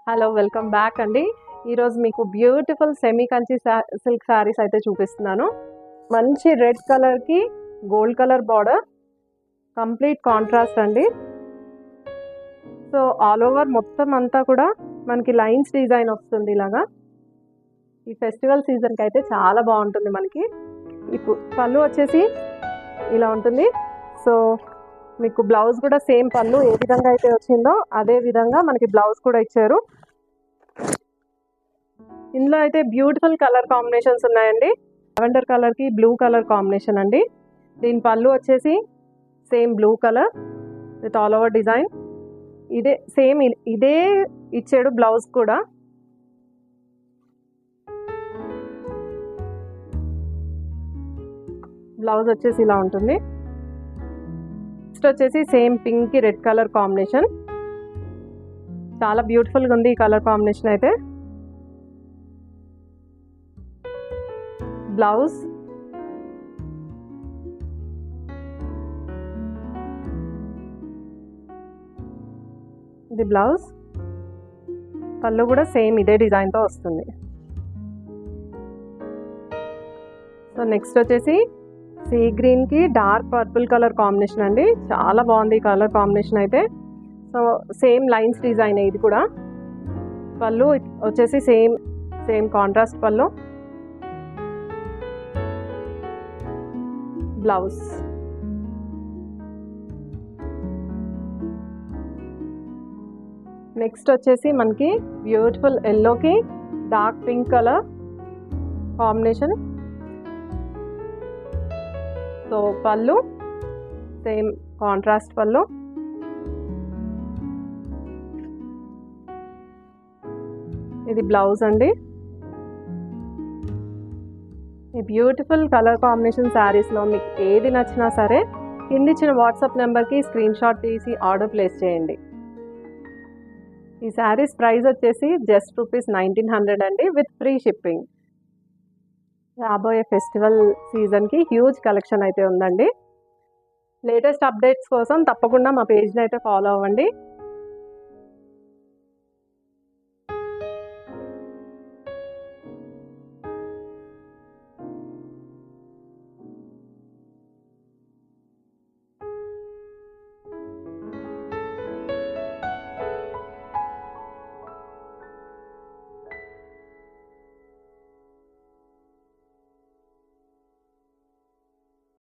Hello welcome back అండి. ఈరోజు మీకు beautiful semi Kanchi silk saris అయితే చూపిస్తున్నాను. మంచి రెడ్ కలర్కి gold colour border, complete contrast అండి. సో ఆల్ ఓవర్ మొత్తం అంతా కూడా మనకి లైన్స్ డిజైన్ వస్తుంది. ఇలాగా ఈ ఫెస్టివల్ సీజన్కి అయితే చాలా బాగుంటుంది. మనకి ఇప్పుడు పళ్ళు వచ్చేసి ఇలా ఉంటుంది. సో మీకు బ్లౌజ్ కూడా సేమ్ పళ్ళు ఏ విధంగా అయితే వచ్చిందో అదే విధంగా మనకి బ్లౌజ్ కూడా ఇచ్చారు. ఇందులో అయితే బ్యూటిఫుల్ కలర్ కాంబినేషన్స్ ఉన్నాయండి. లావెండర్ కలర్కి బ్లూ కలర్ కాంబినేషన్ అండి. దీని పళ్ళు వచ్చేసి same blue colour with all over design. ఇదే సేమ్ ఇదే ఇచ్చాడు బ్లౌజ్ కూడా. బ్లౌజ్ వచ్చేసి ఇలా ఉంటుంది. నెక్స్ట్ వచ్చేసి same pink red colour combination. చాలా బ్యూటిఫుల్గా ఉంది ఈ కలర్ కాంబినేషన్ అయితే. బ్లౌజ్ ఇది బ్లౌజ్, పళ్ళు కూడా సేమ్ ఇదే డిజైన్తో వస్తుంది. సో నెక్స్ట్ వచ్చేసి సీ గ్రీన్కి డార్క్ పర్పుల్ కలర్ కాంబినేషన్ అండి. చాలా బాగుంది ఈ కలర్ కాంబినేషన్ అయితే. సో సేమ్ లైన్స్ డిజైన్ ఇది కూడా. పళ్ళు వచ్చేసి సేమ్ కాంట్రాస్ట్ పళ్ళు. బ్లౌజ్ నెక్స్ట్ వచ్చేసి మనకి బ్యూటిఫుల్ ఎల్లోకి dark pink colour combination. So పళ్ళు సేమ్ కాంట్రాస్ట్ పళ్ళు. ఇది బ్లౌజ్ అండి. ఈ బ్యూటిఫుల్ కలర్ కాంబినేషన్ శారీస్లో మీకు ఏది నచ్చినా సరే కింద ఇచ్చిన వాట్సాప్ నెంబర్కి స్క్రీన్ షాట్ తీసి ఆర్డర్ ప్లేస్ చేయండి. ఈ శారీస్ ప్రైస్ వచ్చేసి జస్ట్ ₹1900 అండి, విత్ ఫ్రీ షిప్పింగ్. రాబోయే ఫెస్టివల్ సీజన్కి హ్యూజ్ కలెక్షన్ అయితే ఉందండి. లేటెస్ట్ అప్డేట్స్ కోసం తప్పకుండా మా పేజ్ని అయితే ఫాలో అవ్వండి.